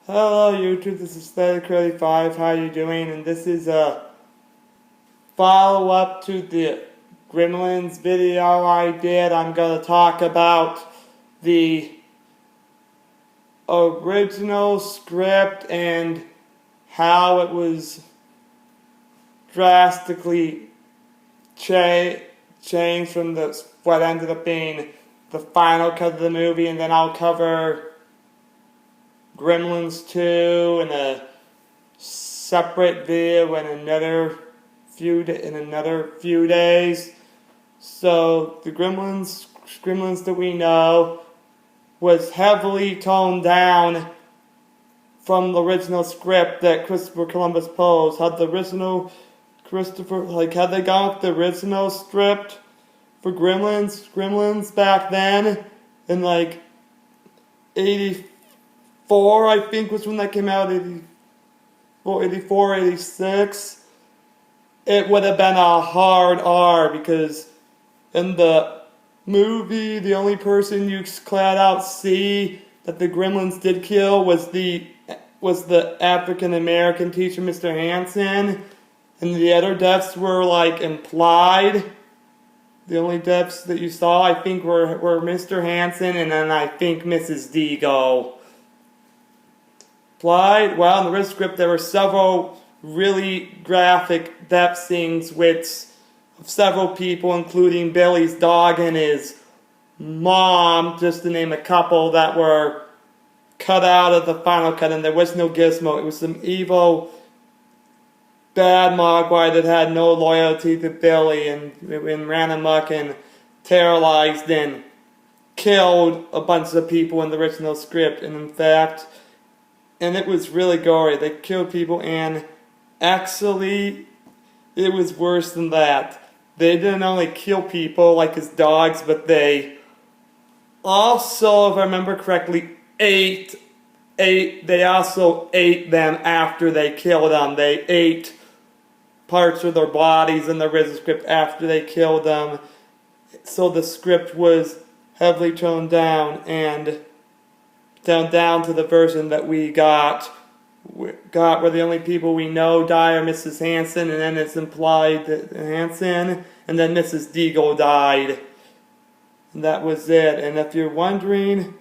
Hello YouTube, this is Static35, how you doing? And this is a follow-up to the Gremlins video I did. I'm going to talk about the original script and how it was drastically changed from what ended up being the final cut of the movie, and then I'll cover Gremlins 2 in a separate video in another few days. So the Gremlins that we know was heavily toned down from the original script that Christopher Columbus posed. Had they gone with the original script for Gremlins back then in 84, I think was when that came out, 84, 86, it would have been a hard R, because in the movie, the only person you flat out see that the Gremlins did kill was the African American teacher, Mr. Hansen, and the other deaths were implied. The only deaths that you saw, I think, were Mr. Hansen and then I think Mrs. Deagle. Well, in the original script there were several really graphic death scenes with several people, including Billy's dog and his mom, just to name a couple, that were cut out of the final cut, and there was no Gizmo. It was some evil, bad Mogwai that had no loyalty to Billy and ran amok and terrorized and killed a bunch of people in the original script. And in fact, and it was really gory. They killed people, and actually, it was worse than that. They didn't only kill people like his dogs, but they also, if I remember correctly, they also ate them after they killed them. They ate parts of their bodies in the original script after they killed them. So the script was heavily toned down and down to the version that we got where the only people we know die are Mrs. Hansen, and then it's implied that Hansen, and then Mrs. Deagle died. And that was it. And if you're wondering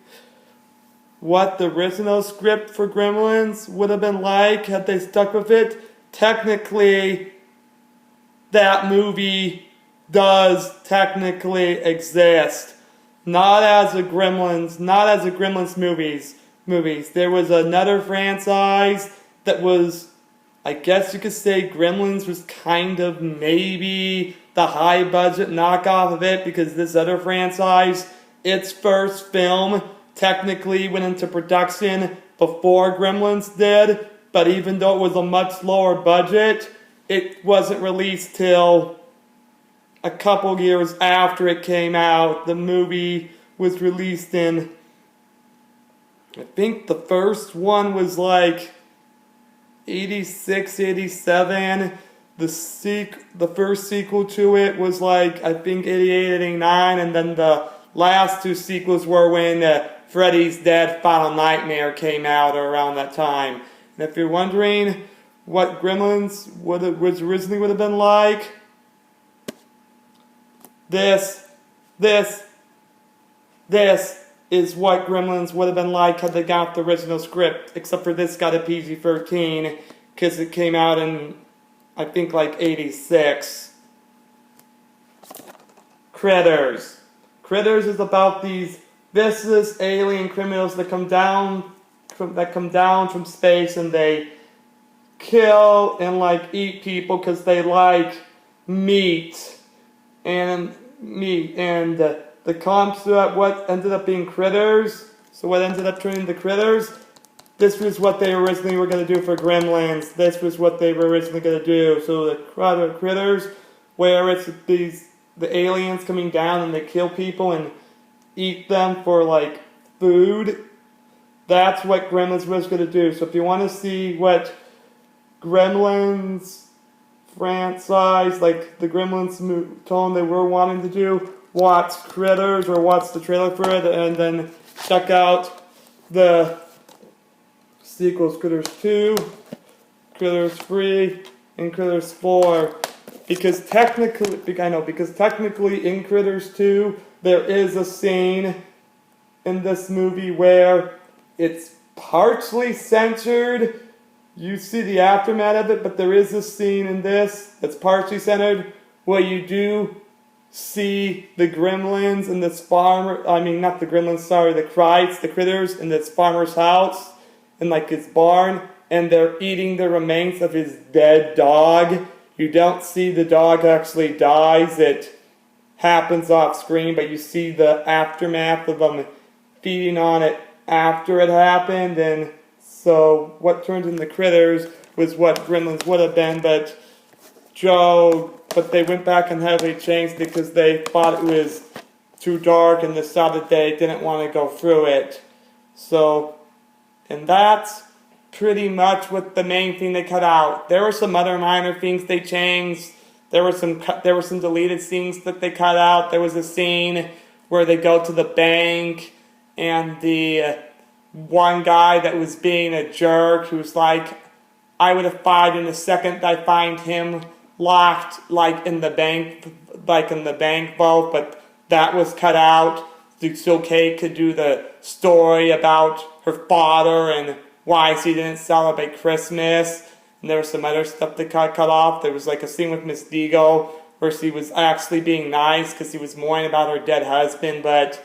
what the original script for Gremlins would have been like had they stuck with it, technically that movie does technically exist. Not as a Gremlins movies. There was another franchise that was, I guess you could say Gremlins was kind of maybe the high budget knockoff of it, because this other franchise, its first film technically went into production before Gremlins did, but even though it was a much lower budget, it wasn't released till a couple years after it came out. The movie was released in, I think the first one was 86, 87. The first sequel to it was I think 88, 89, and then the last two sequels were when Freddy's Dead Final Nightmare came out around that time. And if you're wondering what Gremlins originally would have been like, this is what Gremlins would have been like had they got the original script, except for this got a PG-13 because it came out in, I think, 86. Critters is about these vicious alien criminals that come down from space, and they kill and eat people because they like meat. And the concept, what ended up being Critters, so what ended up turning into Critters, this was what they originally were going to do for Gremlins. This was what they were originally going to do. So the Critters, where it's the aliens coming down and they kill people and eat them for food, that's what Gremlins was going to do. So if you want to see what Gremlins franchise, the Gremlins tone they were wanting to do, watch Critters or watch the trailer for it, and then check out the sequels: Critters 2, Critters 3, and Critters 4. Because technically in Critters 2, there is a scene in this movie where it's partially censored. You see the aftermath of it, but there is a scene in this that's partially censored where you do see the gremlins in this farmer, not the gremlins, sorry, the critters in this farmer's house, in like his barn, and they're eating the remains of his dead dog. You don't see the dog actually dies, it happens off screen, but you see the aftermath of them feeding on it after it happened, and so what turned into critters was what Gremlins would have been, but they went back and heavily changed because they thought it was too dark and decided they didn't want to go through it. So, and that's pretty much what the main thing they cut out. There were some other minor things they changed. There were some deleted scenes that they cut out. There was a scene where they go to the bank and the one guy that was being a jerk, who's like, I would have fired in a second. I find him locked in the bank vault, but that was cut out so Kate could do the story about her father and why she didn't celebrate Christmas. And there was some other stuff that cut off. There was like a scene with Miss Deagle where she was actually being nice because she was mourning about her dead husband, but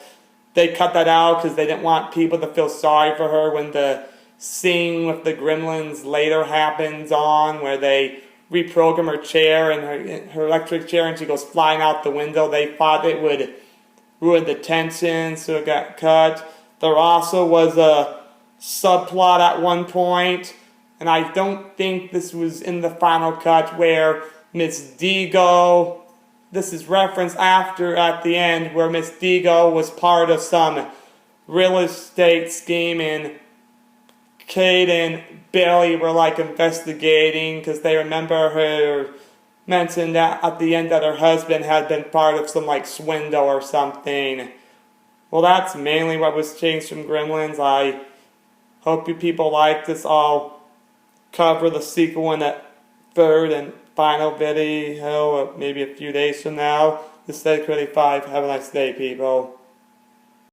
they cut that out because they didn't want people to feel sorry for her when the scene with the Gremlins later happens on, where they reprogram her chair and her electric chair and she goes flying out the window. They thought it would ruin the tension, so it got cut. There also was a subplot at one point, and I don't think this was in the final cut, where Miss Deagle, this is referenced after at the end, where Miss Deagle was part of some real estate scheme, and Kate and Billy were like investigating because they remember her mentioned that at the end that her husband had been part of some like swindle or something. Well, that's mainly what was changed from Gremlins. I hope you people like this. I'll cover the sequel in a third and final video maybe a few days from now. This is Ed 25. Have a nice day, people.